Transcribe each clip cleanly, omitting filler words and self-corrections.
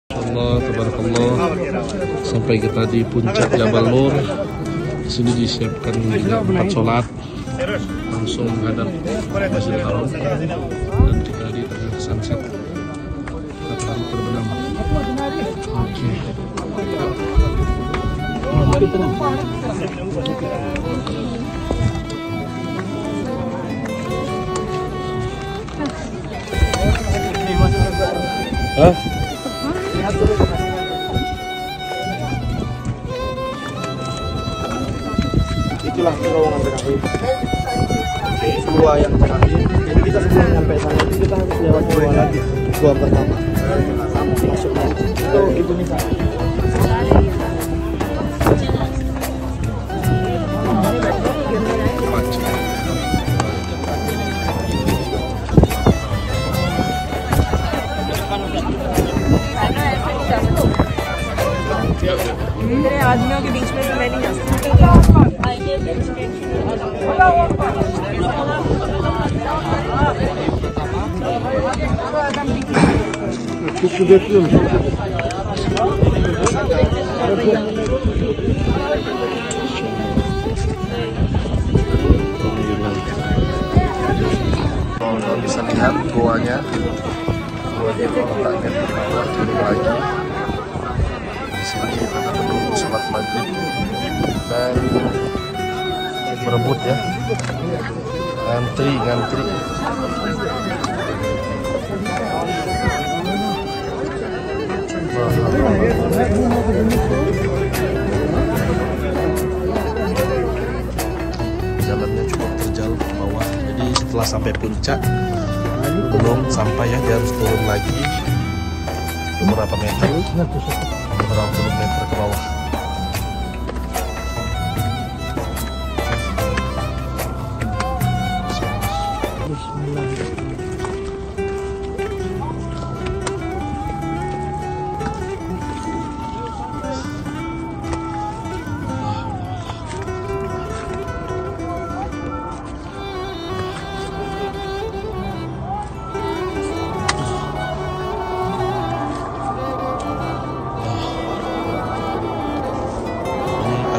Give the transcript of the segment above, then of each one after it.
Allah, tabarakallah. Sampai kita di puncak Jabal Nur. Di sini disiapkan juga tempat sholat. Langsung menghadap Masjidil Haram dan kita di tengah sunset matahari terbenam. Oke. Hah? Itulah terowongan terakhir. Gua yang terakhir. Jadi kita sebelum sampai sana itu kita harus lewat gua lagi. Gua pertama. Masuk lagi. Itu ibu Nisa. मेरे आदमियों के बीच में तो मैं नहीं जा सकती। Bisa lihat goanya letaknya turun lagi. Di sini kita menunggu sholat maghrib dan berebut ya, ngantri. Jalannya cukup terjal ke bawah, jadi setelah sampai puncak belum sampai ya, dia harus turun lagi beberapa meter, beberapa puluh meter ke bawah.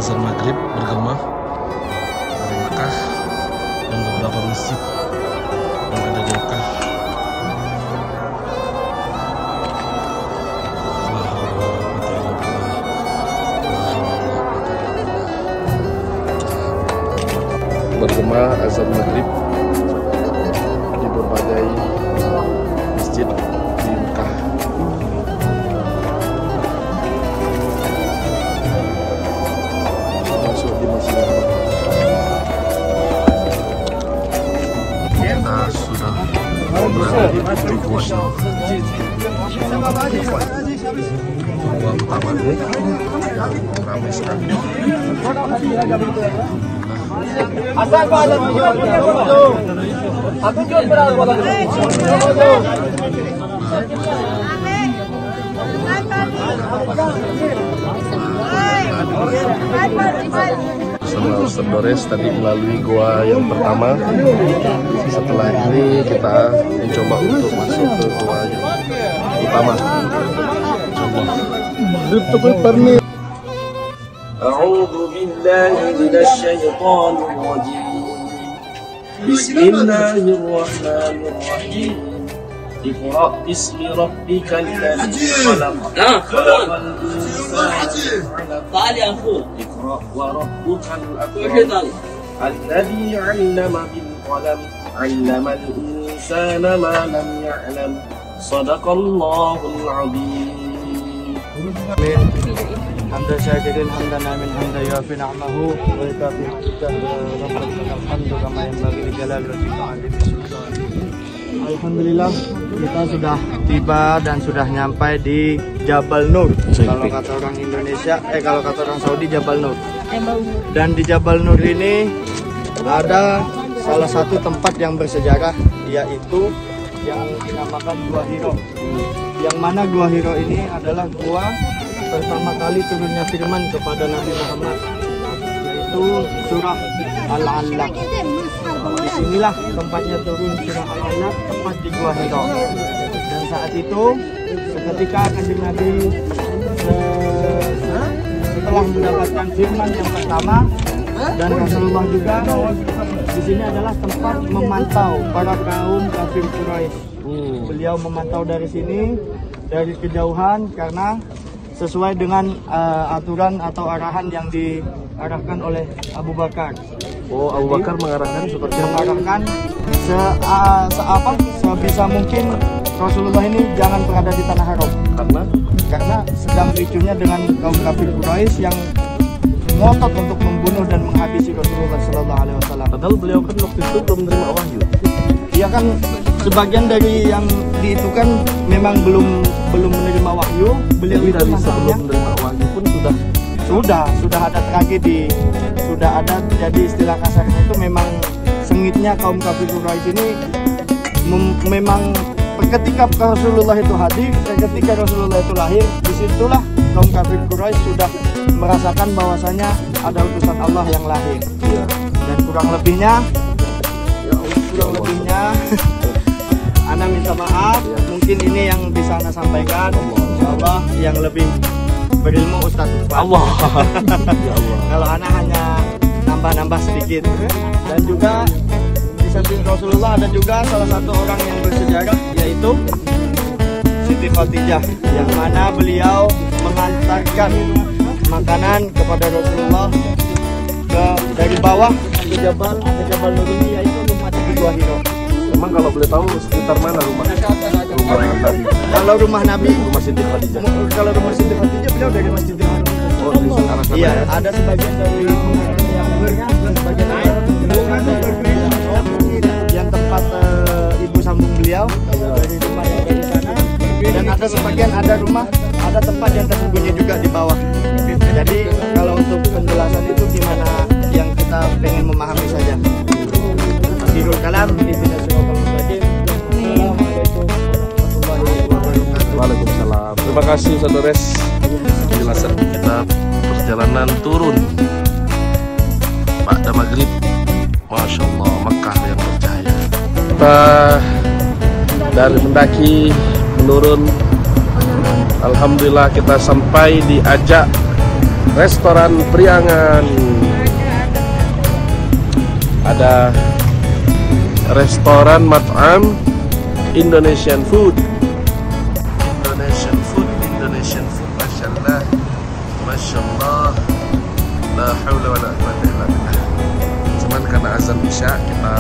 Azan maghrib bergema dari Mekah dan beberapa masjid yang ada di Mekah. Bergema azan maghrib di berbagai masjid di Mekah. Kita sudah berada di pintu Husn gua utama yang ramai sekali. Setelah Ustaz Dores tadi melalui gua yang pertama, setelah ini kita mencoba untuk masuk ke gua yang utama. A'udzu billahi minasy syaithanir rajim. Bismillahirrahmanirrahim. Iqra bismi rabbikal ladzi khalaq. Khalaqal insana. Iqra wa rabbukal akram. Alladzi 'allama bil qalam. 'allamal insana ma lam ya'lam. Shadaqallahul 'azim. Hamdan syakirin hamdan amin hamdan yafi na'mahu wa yakafi hamdan rabbana alhamdu kama yanbaghi li jalali wajhika 'azimi sultani. Alhamdulillah kita sudah tiba dan sudah nyampai di Jabal Nur. Kalau kata orang Indonesia, kalau kata orang Saudi Jabal Nur. Dan di Jabal Nur ini ada salah satu tempat yang bersejarah, yaitu yang dinamakan Gua Hiro. Yang mana Gua Hiro ini adalah gua pertama kali turunnya firman kepada Nabi Muhammad, yaitu surah Al-Alaq. Disinilah tempatnya turun surah Al-Alaq, tepat di Gua Hiro. Dan saat itu seketika Kanjeng Nabi setelah mendapatkan firman yang pertama, dan Rasulullah juga di sini adalah tempat memantau para kaum kafir Quraisy. Beliau memantau dari sini, dari kejauhan, karena sesuai dengan aturan atau arahan yang diarahkan oleh Abu Bakar. Oh, Abu Bakar mengarahkan seperti mengarahkan sebisa mungkin Rasulullah ini jangan berada di tanah haram. Karena sedang ricuhnya dengan kaum kafir Quraisy yang ngotot untuk membunuh dan menghabisi Rasulullah Sallallahu Alaihi Wasallam. Padahal beliau kan waktu itu belum menerima wahyu. Iya kan, sebagian dari yang diitukan memang belum menerima wahyu. Beliau Jadi itu dari masalahnya sebelum menerima wahyu pun sudah ada tragedi, sudah ada. Jadi istilah kasarnya itu memang sengitnya kaum kafir Quraisy ini memang ketika Rasulullah itu hadir, ketika Rasulullah itu lahir, disitulah kaum kafir Quraisy sudah merasakan bahwasanya ada utusan Allah yang lahir. Dan kurang lebihnya Ana minta maaf, mungkin ini yang bisa Ana sampaikan. Insyaallah yang lebih berilmu Ustadz Ufan. Allah. Ya Allah. Kalau Ana hanya nambah-nambah sedikit. Dan juga di samping Rasulullah ada juga salah satu orang yang bersejarah, yaitu Siti Khadijah, yang mana beliau mengantarkan makanan kepada Rasulullah dari bawah ke Jabal Nur ini, yaitu rumah di Gua Hiro. Emang kalau boleh tahu sekitar mana rumah Nabi? Kalau rumah Nabi, Rumah Siti Khadijah. kalau rumah Siti Khadijah beliau dari Masjidil Haram. Oh, di sana sana. Iya, ada sebagian dari yang umurnya, sebagian yang tempat ibu sambung beliau dari rumah yang dari sana. Dan ada sebagian ada tempat yang tersembunyi juga di bawah. Jadi kalau untuk penjelasan itu gimana yang kita pengen memahami saja. Akhirul kalam, ihdinas siratal mustaqim. Assalamualaikum warahmatullahi wabarakatuh. Waalaikumsalam. Terima kasih Ustaz Dores. Penjelasan kita perjalanan turun pada maghrib. Masya Allah, Mekah yang bercahaya. Kita dari mendaki menurun. Alhamdulillah kita sampai di Ajak Restoran Priangan. Ada restoran mat'am Indonesian food. Masya Allah, la haula wa la quwwata illa billah. Cuman karena azan isya kita